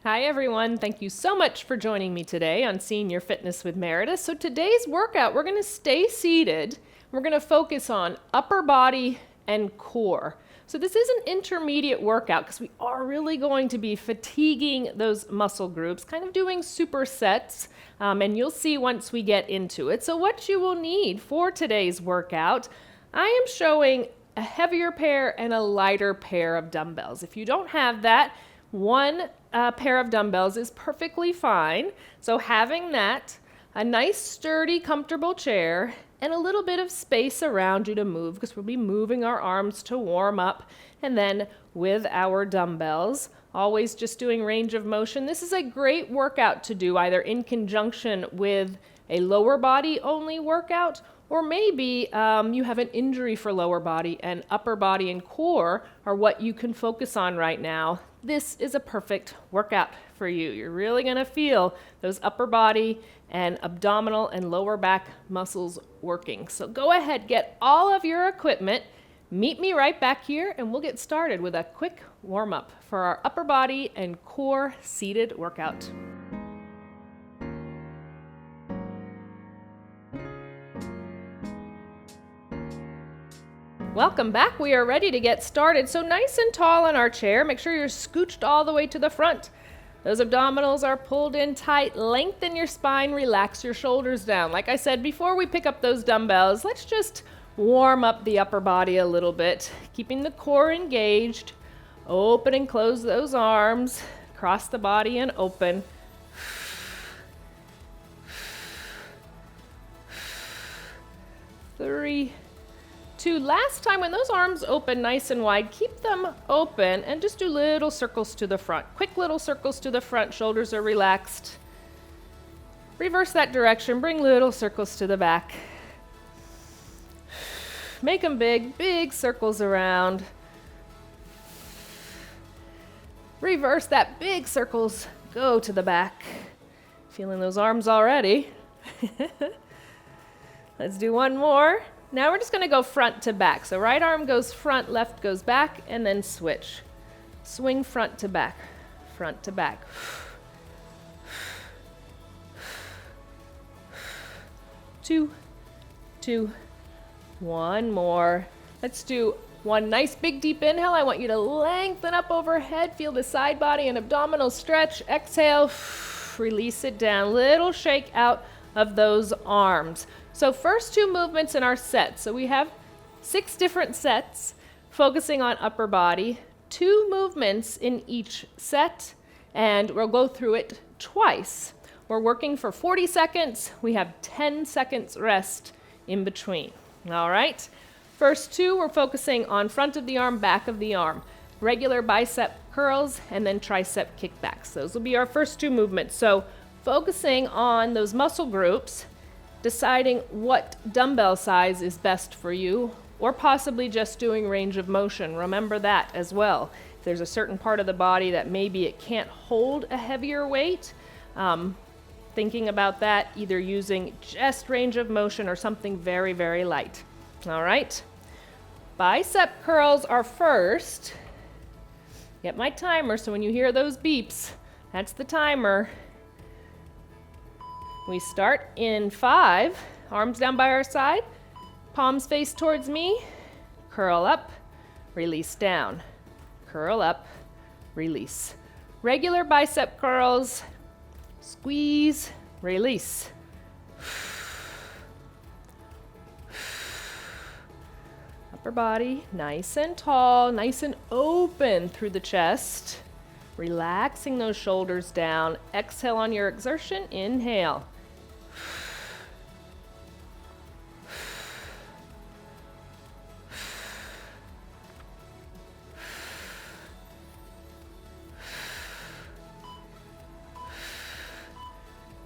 Hi everyone, thank you so much for joining me today on Seeing Your Fitness with Meredith. So today's workout, we're going to stay seated. We're going to focus on upper body and core. So this is an intermediate workout because we are really going to be fatiguing those muscle groups, kind of doing supersets, and you'll see once we get into it. So what you will need for today's workout, I am showing a heavier pair and a lighter pair of dumbbells. If you don't have that, one pair of dumbbells is perfectly fine. So having that, a nice sturdy comfortable chair, and a little bit of space around you to move because we'll be moving our arms to warm up, and then with our dumbbells, always just doing range of motion. This is a great workout to do either in conjunction with a lower body only workout, or maybe you have an injury for lower body and upper body and core are what you can focus on right now. This is a perfect workout for you. You're really going to feel those upper body and abdominal and lower back muscles working. So go ahead, get all of your equipment, meet me right back here, and we'll get started with a quick warm-up for our upper body and core seated workout. Welcome back. We are ready to get started. So nice and tall in our chair. Make sure you're scooched all the way to the front. Those abdominals are pulled in tight. Lengthen your spine. Relax your shoulders down. Like I said, before we pick up those dumbbells, let's just warm up the upper body a little bit, keeping the core engaged. Open and close those arms. Cross the body and open. 3, 2. Last time when those arms open nice and wide, keep them open and just do little circles to the front. Quick little circles to the front, shoulders are relaxed. Reverse that direction, bring little circles to the back. Make them big, big circles around. Reverse that, big circles, go to the back. Feeling those arms already. Let's do one more. Now we're just going to go front to back. So right arm goes front, left goes back, and then switch. Swing front to back, front to back. 2, 2, 1 more. Let's do one nice big deep inhale. I want you to lengthen up overhead. Feel the side body and abdominal stretch. Exhale, release it down. Little shake out of those arms. So first 2 movements in our set. So we have 6 different sets focusing on upper body, 2 movements in each set, and we'll go through it twice. We're working for 40 seconds. We have 10 seconds rest in between. All right. First 2, we're focusing on front of the arm, back of the arm, regular bicep curls, and then tricep kickbacks. Those will be our first 2 movements. So focusing on those muscle groups, deciding what dumbbell size is best for you, or possibly just doing range of motion. Remember that as well. If there's a certain part of the body that maybe it can't hold a heavier weight, thinking about that, either using just range of motion or something very, very light. All right. Bicep curls are first. Get my timer, so when you hear those beeps, that's the timer. We start in 5, arms down by our side, palms face towards me, curl up, release down, curl up, release. Regular bicep curls, squeeze, release. Upper body, nice and tall, nice and open through the chest. Relaxing those shoulders down. Exhale on your exertion, inhale.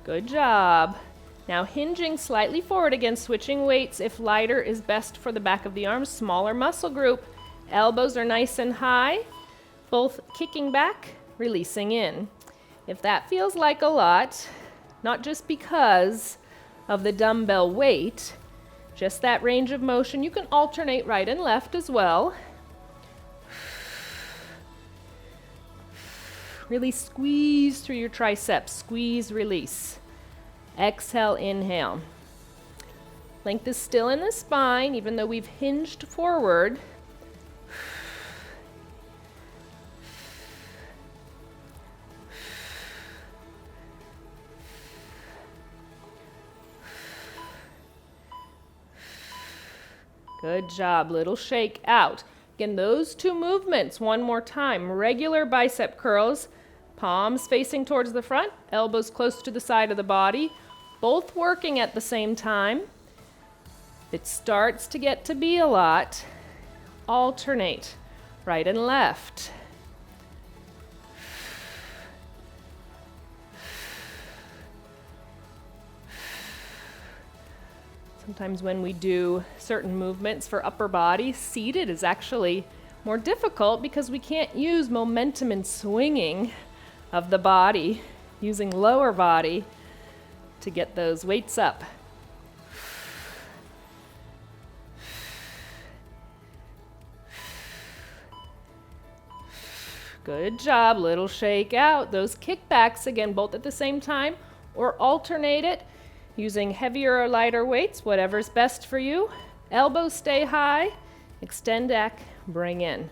Good job. Now hinging slightly forward again, switching weights. If lighter is best for the back of the arms, smaller muscle group. Elbows are nice and high, both kicking back, releasing in. If that feels like a lot, not just because of the dumbbell weight, just that range of motion, you can alternate right and left as well. Really squeeze through your triceps. Squeeze, release. Exhale, inhale. Length is still in the spine, even though we've hinged forward. Good job. Little shake out. Again, those two movements, one more time. Regular bicep curls, palms facing towards the front, elbows close to the side of the body, both working at the same time. It starts to get to be a lot. Alternate, right and left. Sometimes when we do certain movements for upper body, seated is actually more difficult because we can't use momentum and swinging of the body, using lower body to get those weights up. Good job, little shake out. Those kickbacks, again, both at the same time or alternate it. Using heavier or lighter weights, whatever's best for you. Elbows stay high, extend back, bring in.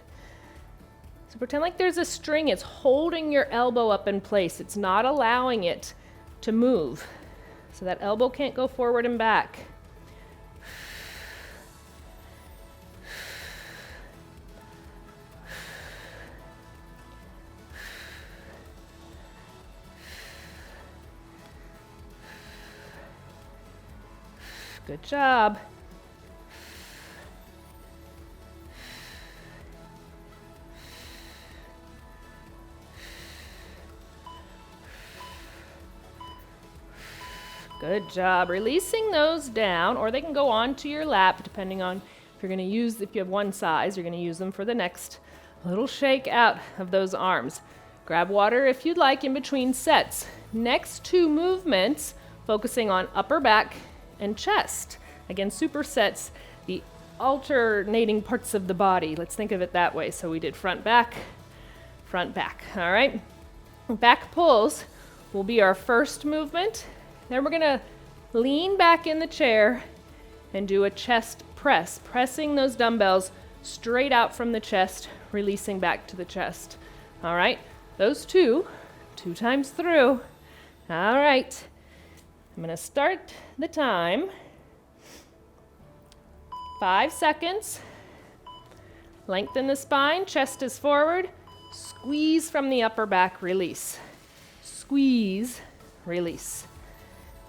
So pretend like there's a string, it's holding your elbow up in place. It's not allowing it to move. So that elbow can't go forward and back. Good job. Good job. Releasing those down, or they can go onto your lap, depending on if you're going to use, if you have one size, you're going to use them for the next little shake out of those arms. Grab water if you'd like in between sets. Next two movements, focusing on upper back and chest. Again, supersets, the alternating parts of the body. Let's think of it that way. So we did front, back. All right. Back pulls will be our first movement. Then we're gonna lean back in the chair and do a chest press, pressing those dumbbells straight out from the chest, releasing back to the chest. All right, those two times through. All right. I'm going to start the time. 5 seconds. Lengthen the spine, chest is forward. Squeeze from the upper back, release. Squeeze, release.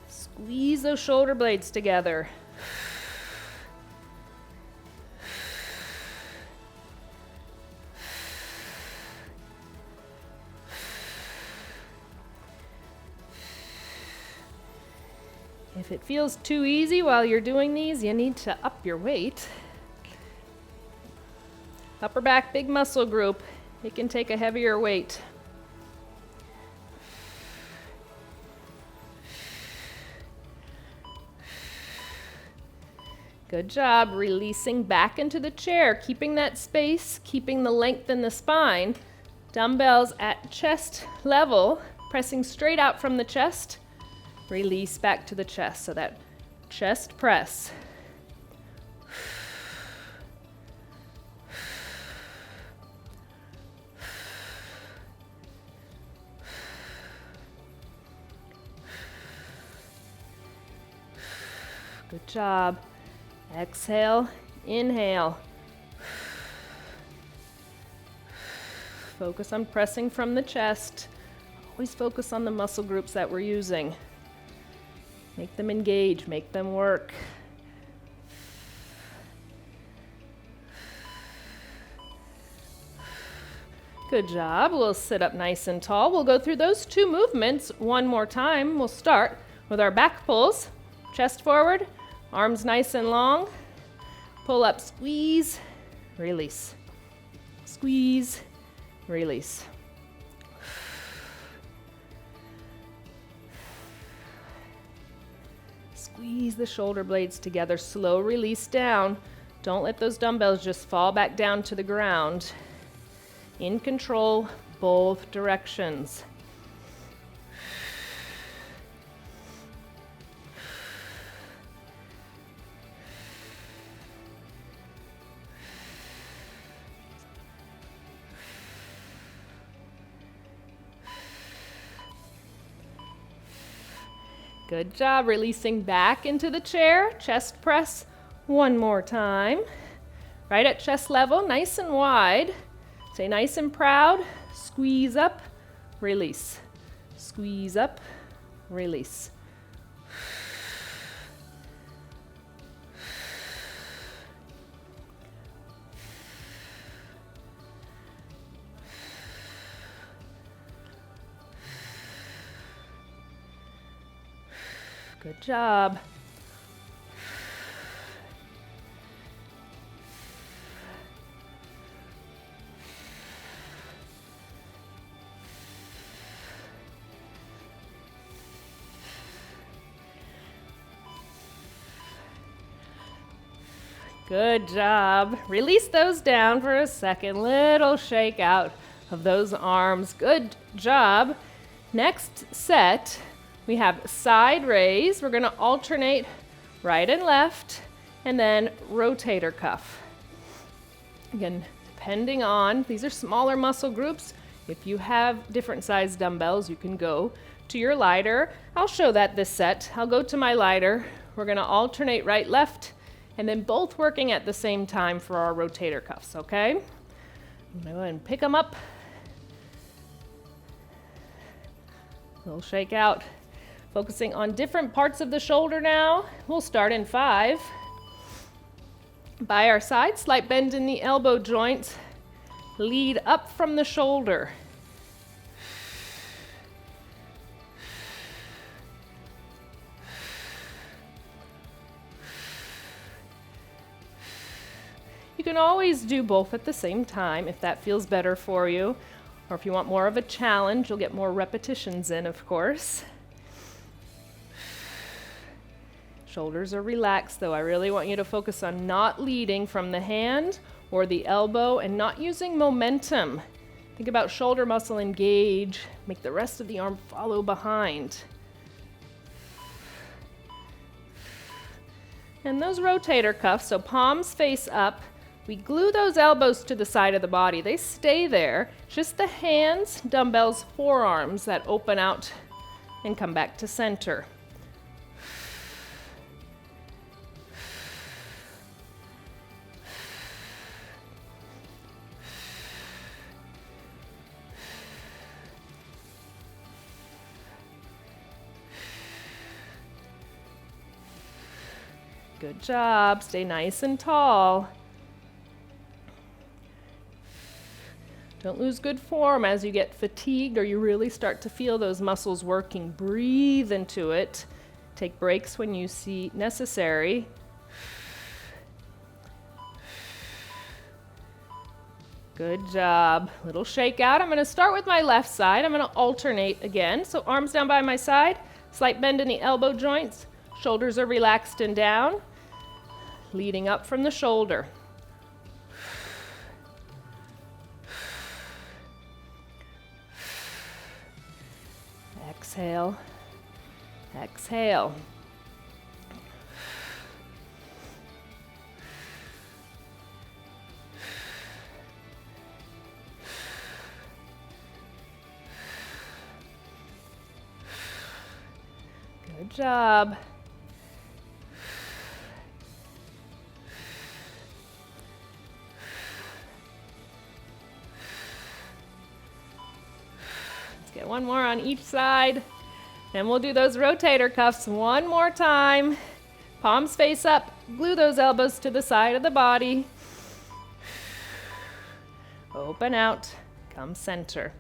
Squeeze those shoulder blades together. If it feels too easy while you're doing these, you need to up your weight. Upper back, big muscle group. It can take a heavier weight. Good job. Releasing back into the chair, keeping that space, keeping the length in the spine. Dumbbells at chest level, pressing straight out from the chest. Release back to the chest, so that chest press. Good job. Exhale, inhale. Focus on pressing from the chest. Always focus on the muscle groups that we're using. Make them engage, make them work. Good job. We'll sit up nice and tall. We'll go through those two movements one more time. We'll start with our back pulls. Chest forward, arms nice and long. Pull up, squeeze, release. Squeeze, release. Squeeze the shoulder blades together, slow release down. Don't let those dumbbells just fall back down to the ground. In control, both directions. Good job, releasing back into the chair. Chest press one more time. Right at chest level, nice and wide. Stay nice and proud. Squeeze up, release. Squeeze up, release. Good job. Good job. Release those down for a second. Little shake out of those arms. Good job. Next set, we have side raise. We're going to alternate right and left, and then rotator cuff. Again, depending on, these are smaller muscle groups. If you have different size dumbbells, you can go to your lighter. I'll show that this set. I'll go to my lighter. We're going to alternate right, left, and then both working at the same time for our rotator cuffs, okay? I'm going to go ahead and pick them up. Little shake out. Focusing on different parts of the shoulder now. We'll start in 5. By our side, slight bend in the elbow joints. Lead up from the shoulder. You can always do both at the same time if that feels better for you. Or if you want more of a challenge, you'll get more repetitions in, of course. Shoulders are relaxed, though. I really want you to focus on not leading from the hand or the elbow and not using momentum. Think about shoulder muscle engage. Make the rest of the arm follow behind. And those rotator cuffs, so palms face up. We glue those elbows to the side of the body. They stay there. Just the hands, dumbbells, forearms that open out and come back to center. Good job. Stay nice and tall. Don't lose good form as you get fatigued or you really start to feel those muscles working. Breathe into it. Take breaks when you see necessary. Good job. Little shake out. I'm going to start with my left side. I'm going to alternate again. So arms down by my side. Slight bend in the elbow joints. Shoulders are relaxed and down. Leading up from the shoulder. Exhale. Exhale. Good job. Let's get one more on each side. And we'll do those rotator cuffs one more time. Palms face up. Glue those elbows to the side of the body. Open out. Come center.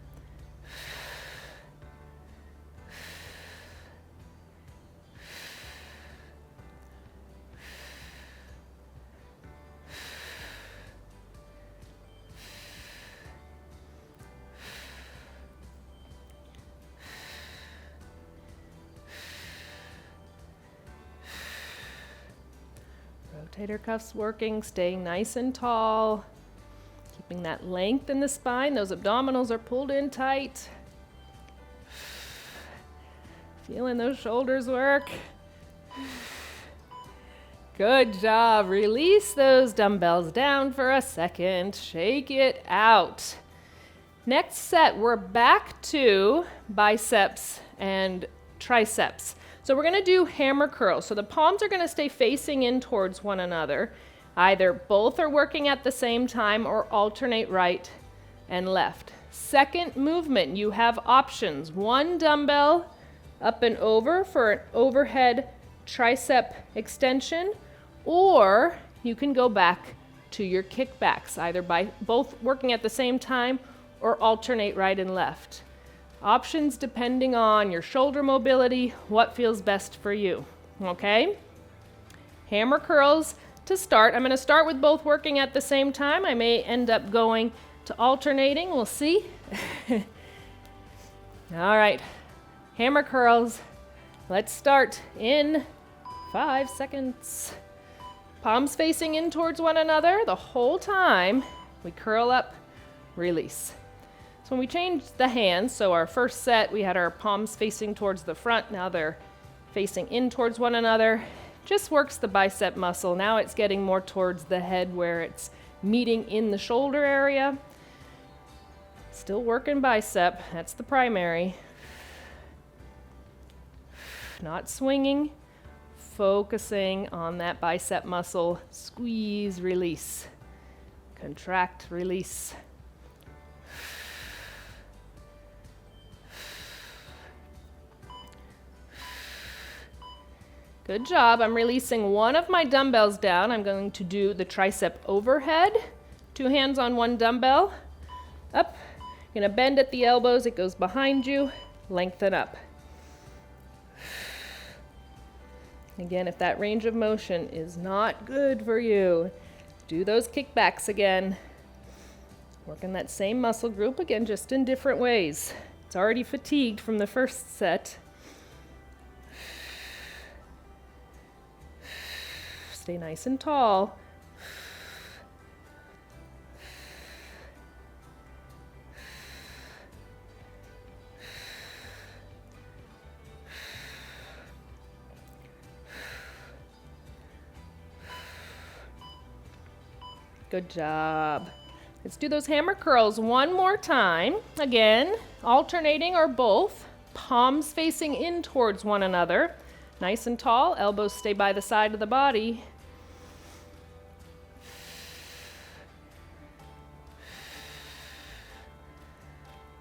Rotator cuffs working, staying nice and tall. Keep Keeping that length in the spine. Those abdominals are pulled in tight. Feeling those shoulders work. Good job. Release those dumbbells down for a second. Shake it out. Next set, we're back to biceps and triceps. So we're going to do hammer curls. So the palms are going to stay facing in towards one another. Either both are working at the same time or alternate right and left. Second movement, you have options. One dumbbell up and over for an overhead tricep extension, or you can go back to your kickbacks, either by both working at the same time or alternate right and left. Options depending on your shoulder mobility, what feels best for you, okay? Hammer curls to start. I'm going to start with both working at the same time. I may end up going to alternating, we'll see. All right, hammer curls. Let's start in 5 seconds. Palms facing in towards one another the whole time. We curl up, release. So when we change the hands, so our first set, we had our palms facing towards the front. Now they're facing in towards one another. Just works the bicep muscle. Now it's getting more towards the head where it's meeting in the shoulder area. Still working bicep, that's the primary. Not swinging, focusing on that bicep muscle. Squeeze, release. Contract, release. Good job. I'm releasing one of my dumbbells down. I'm going to do the tricep overhead. 2 hands on one dumbbell. Up. You're going to bend at the elbows. It goes behind you. Lengthen up. Again, if that range of motion is not good for you, do those kickbacks again. Working that same muscle group again, just in different ways. It's already fatigued from the first set. Stay nice and tall. Good job. Let's do those hammer curls one more time. Again, alternating or both. Palms facing in towards one another. Nice and tall. Elbows stay by the side of the body.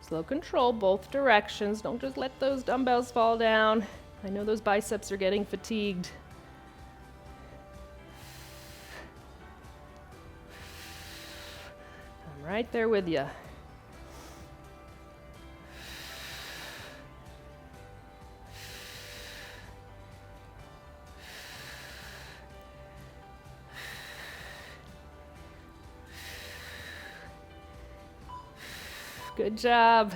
Slow control, both directions. Don't just let those dumbbells fall down. I know those biceps are getting fatigued. I'm right there with you. Good job.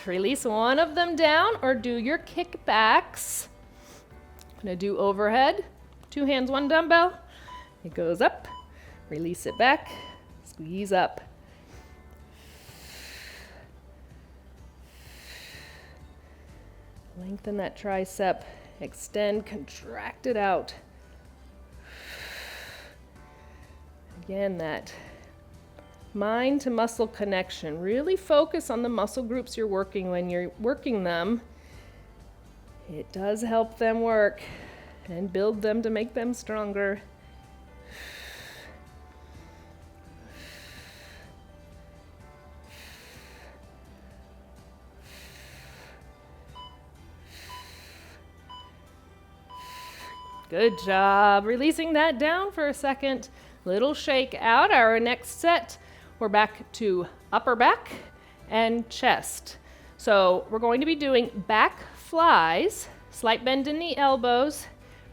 Release one of them down or do your kickbacks. I'm going to do overhead. 2 hands, 1 dumbbell. It goes up. Release it back. Squeeze up. Lengthen that tricep. Extend, contract it out. Again, that mind to muscle connection. Really focus on the muscle groups you're working when you're working them. It does help them work and build them to make them stronger. Good job. Releasing that down for a second. Little shake out. Our next set, we're back to upper back and chest. So we're going to be doing back flies, slight bend in the elbows,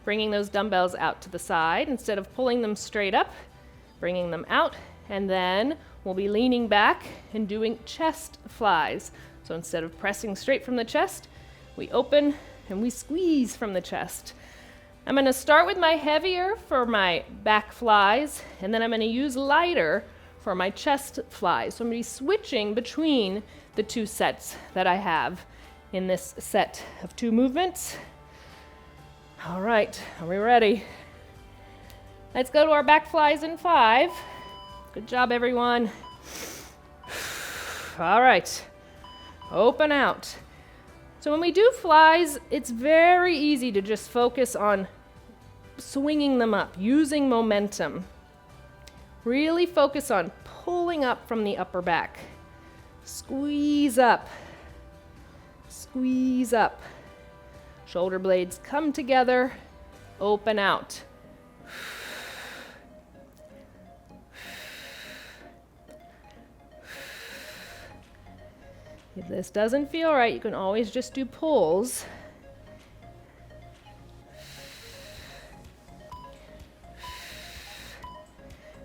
bringing those dumbbells out to the side. Instead of pulling them straight up, bringing them out, and then we'll be leaning back and doing chest flies. So instead of pressing straight from the chest, we open and we squeeze from the chest. I'm going to start with my heavier for my back flies, and then I'm going to use lighter for my chest flies. So I'm going to be switching between the two sets that I have in this set of 2 movements. All right, are we ready? Let's go to our back flies in 5. Good job, everyone. All right, open out. So when we do flies, it's very easy to just focus on swinging them up, using momentum. Really focus on pulling up from the upper back. Squeeze up. Squeeze up. Shoulder blades come together, open out. If this doesn't feel right, you can always just do pulls.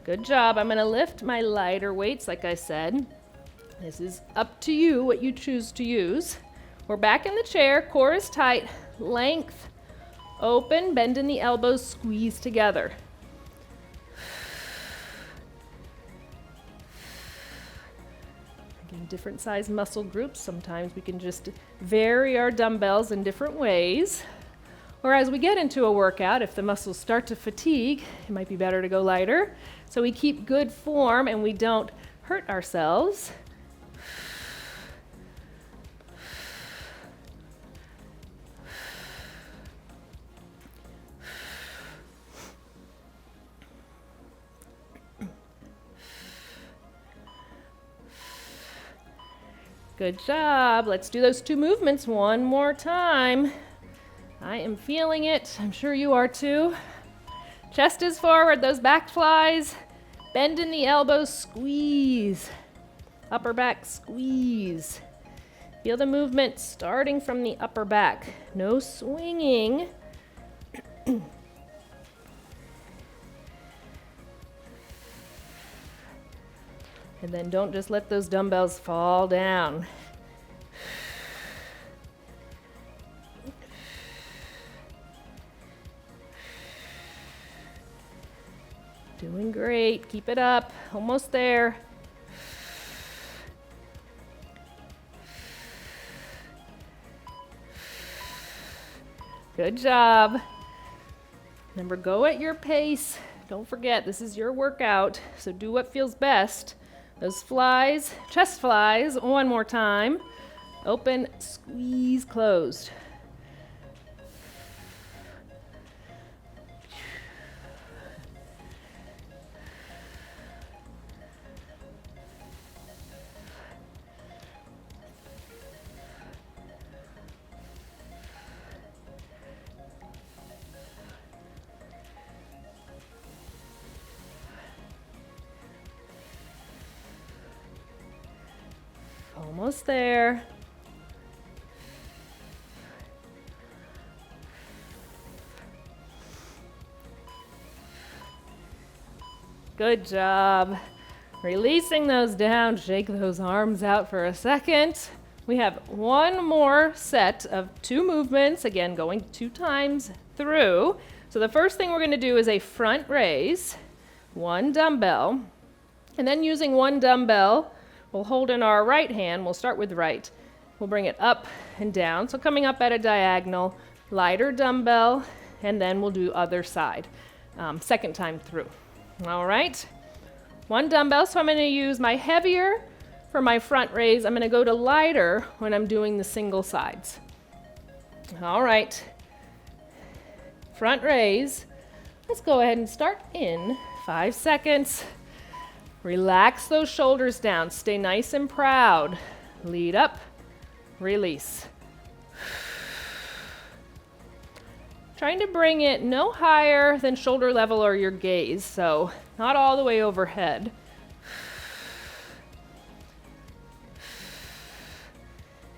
Good job. I'm going to lift my lighter weights, like I said. This is up to you, what you choose to use. We're back in the chair, core is tight, length, open, bend in the elbows, squeeze together. Again, different size muscle groups. Sometimes we can just vary our dumbbells in different ways. Or as we get into a workout, if the muscles start to fatigue, it might be better to go lighter. So we keep good form and we don't hurt ourselves. Good job. Let's do those 2 movements one more time. I am feeling it. I'm sure you are too. Chest is forward, those back flies. Bend in the elbows, squeeze. Upper back, squeeze. Feel the movement starting from the upper back. No swinging. And then don't just let those dumbbells fall down. Doing great. Keep it up. Almost there. Good job. Remember, go at your pace. Don't forget, this is your workout, so do what feels best. Those flies, chest flies, one more time. Open, squeeze, closed. Almost there. Good job. Releasing those down, shake those arms out for a second. We have one more set of 2 movements, again going 2 times through. So the first thing we're going to do is a front raise, 1 dumbbell, and then using 1 dumbbell, we'll hold in our right hand. We'll start with right. We'll bring it up and down. So coming up at a diagonal, lighter dumbbell, and then we'll do other side, second time through. All right. 1 dumbbell. So I'm going to use my heavier for my front raise. I'm going to go to lighter when I'm doing the single sides. All right. Front raise. Let's go ahead and start in 5 seconds. Relax those shoulders down. Stay nice and proud. Lead up, release. Trying to bring it no higher than shoulder level or your gaze, so not all the way overhead.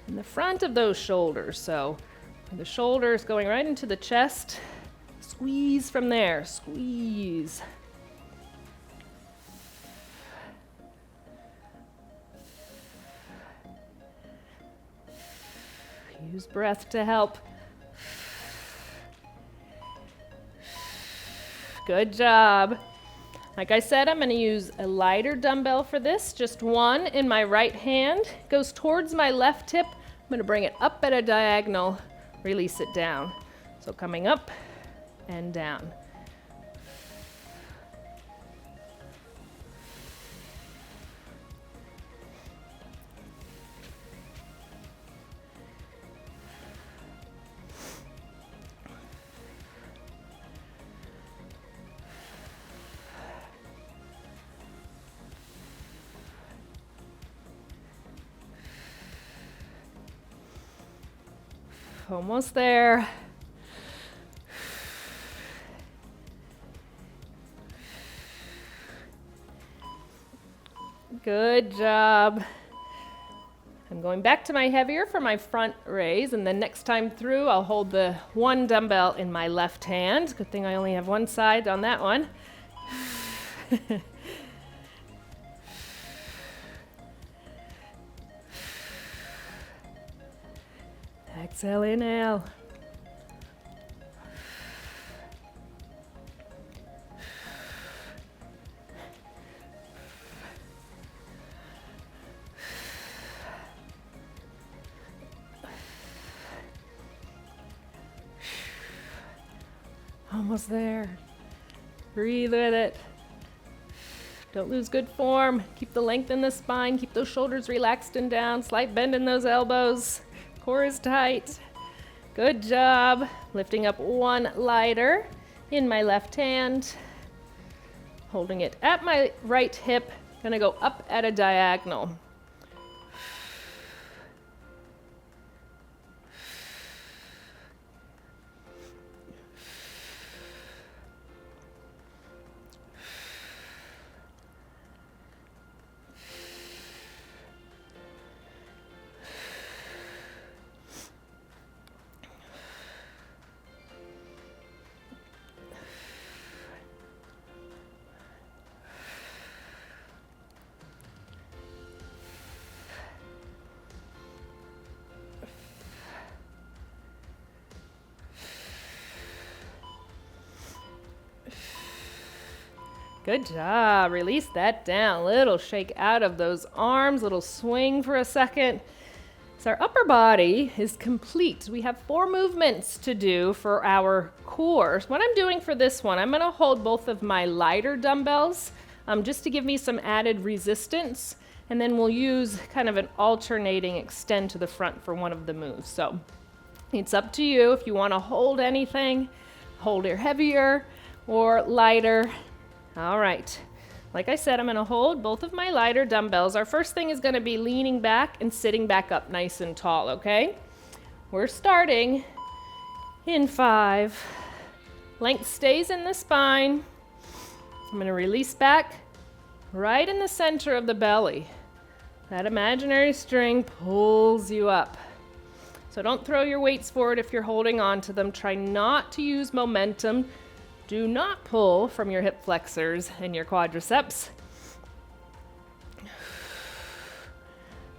In the front of those shoulders, so the shoulders going right into the chest. Squeeze from there, squeeze. Use breath to help. Good job. Like I said, I'm going to use a lighter dumbbell for this, just one in my right hand. It goes towards my left hip. I'm going to bring it up at a diagonal, release it down. So coming up and down. Almost there. Good job. I'm going back to my heavier for my front raise, and then next time through, I'll hold the one dumbbell in my left hand. Good thing I only have one side on that one. Exhale, inhale. Almost there. Breathe with it. Don't lose good form. Keep the length in the spine. Keep those shoulders relaxed and down. Slight bend in those elbows. Core is tight. Good job. Lifting up one lighter in my left hand. Holding it at my right hip. Gonna go up at a diagonal. Good job. Release that down. Little shake out of those arms, little swing for a second. So our upper body is complete. We have 4 movements to do for our core. What I'm doing for this one, I'm going to hold both of my lighter dumbbells just to give me some added resistance. And then we'll use kind of an alternating extend to the front for one of the moves. So it's up to you if you want to hold anything, hold it heavier or lighter. All right, like I said, I'm going to hold both of my lighter dumbbells. Our first thing is going to be leaning back and sitting back up nice and tall, okay? We're starting in 5. Length stays in the spine. I'm going to release back right in the center of the belly. That imaginary string pulls you up. So don't throw your weights forward if you're holding on to them. Try not to use momentum. Do not pull from your hip flexors and your quadriceps.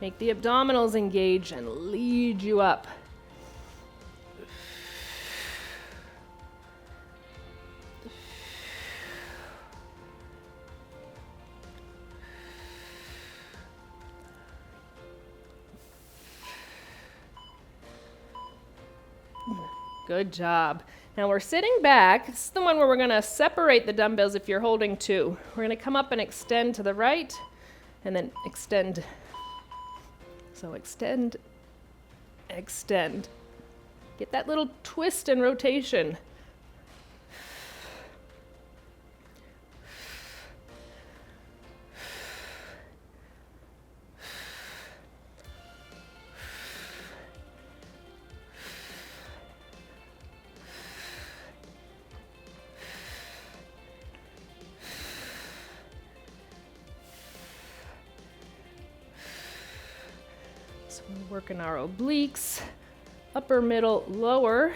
Make the abdominals engage and lead you up. Good job. Now we're sitting back. This is the one where we're going to separate the dumbbells if you're holding 2. We're going to come up and extend to the right and then extend. So extend, extend. Get that little twist and rotation. We're working our obliques, upper, middle, lower.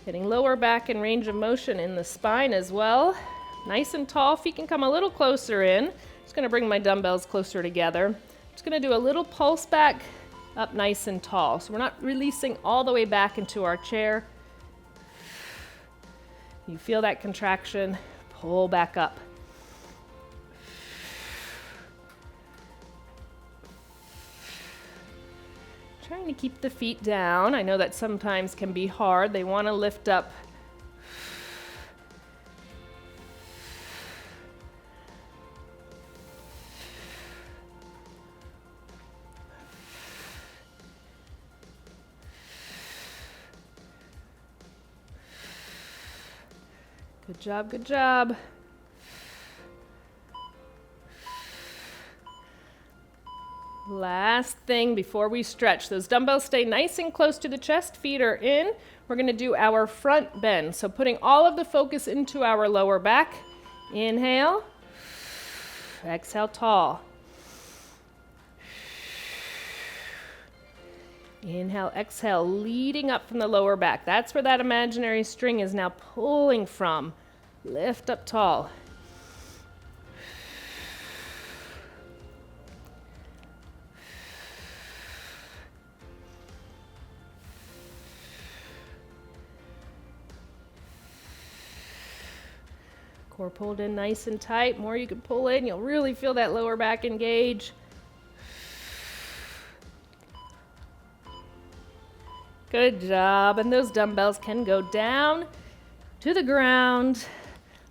Getting lower back and range of motion in the spine as well. Nice and tall, feet can come a little closer in. Just gonna bring my dumbbells closer together. Just gonna do a little pulse back, up nice and tall. So we're not releasing all the way back into our chair. You feel that contraction, pull back up. to keep the feet down. I know that sometimes can be hard. They want to lift up. Good job, good job. Last thing before we stretch. Those dumbbells stay nice and close to the chest. Feet are in. We're going to do our front bend. So putting all of the focus into our lower back. Inhale. Exhale, tall. Inhale, exhale, leading up from the lower back. That's where that imaginary string is now pulling from. Lift up tall. Core pulled in nice and tight. More you can pull in, you'll really feel that lower back engage. Good job. And those dumbbells can go down to the ground.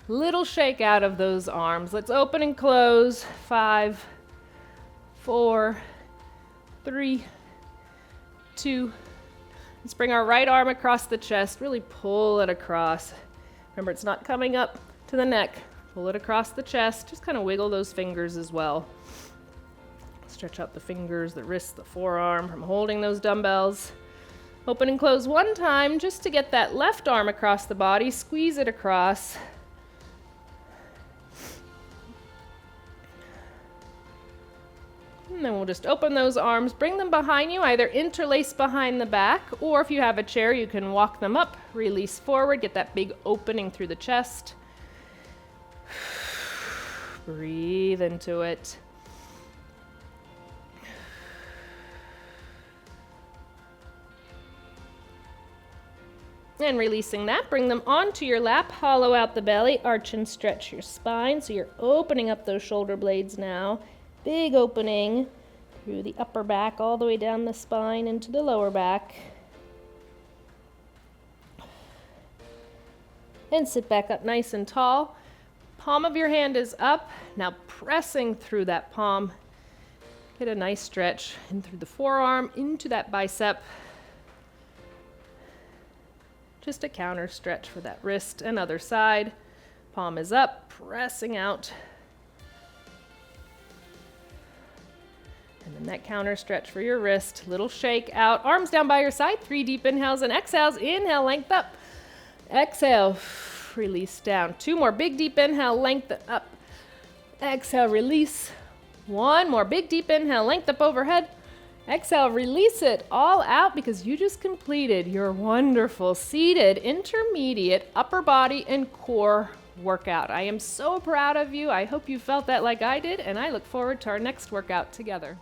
Little shake out of those arms. Let's open and close. 5, 4, 3, 2. Let's bring our right arm across the chest. Really pull it across. Remember, it's not coming up to the neck. Pull it across the chest. Just kind of wiggle those fingers as well. Stretch out the fingers, the wrist, the forearm from holding those dumbbells. Open and close one time just to get that left arm across the body. Squeeze it across. And then we'll just open those arms, bring them behind you, either interlace behind the back, or if you have a chair, you can walk them up, release forward, get that big opening through the chest. Breathe into it. And releasing that, bring them onto your lap, hollow out the belly, arch and stretch your spine. So you're opening up those shoulder blades now. Big opening through the upper back, all the way down the spine into the lower back. And sit back up nice and tall. Palm of your hand is up. Now pressing through that palm. Get a nice stretch in through the forearm, into that bicep. Just a counter stretch for that wrist and other side. Palm is up, pressing out. And then that counter stretch for your wrist. Little shake out. Arms down by your side. 3 deep inhales and exhales. Inhale, length up. Exhale, release down. 2 more big deep inhale, length up. Exhale, release. 1 more big deep inhale, length up overhead. Exhale, release it all out because you just completed your wonderful seated intermediate upper body and core workout. I am so proud of you. I hope you felt that like I did, and I look forward to our next workout together.